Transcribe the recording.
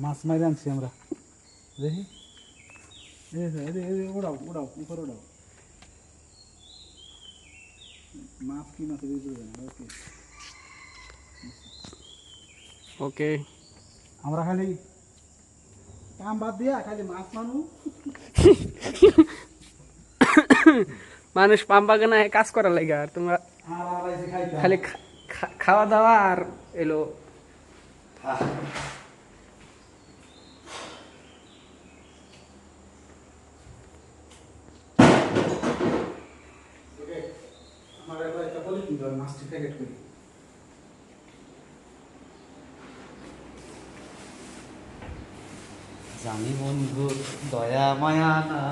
মাছ মারি আনছি আমরা, দেখি ওড়াও ওড়াও উপরে ওড়াও। মাছ কি মাছ বুঝবে না। ওকে ওকে, আমরা খালি কাম বাদ দিয়া খালি মাছ মানু। মানুষ পাম বাগানে কাজ করার লাগে, আর তোমরা আর আড়াইছে খাইতাম। খালি খাওয়া দাওয়া আর এলো। আমার একটা বলি কিন্তু মাছটি প্যাকেট করি। জানি বন্ধু দয়া মায়া না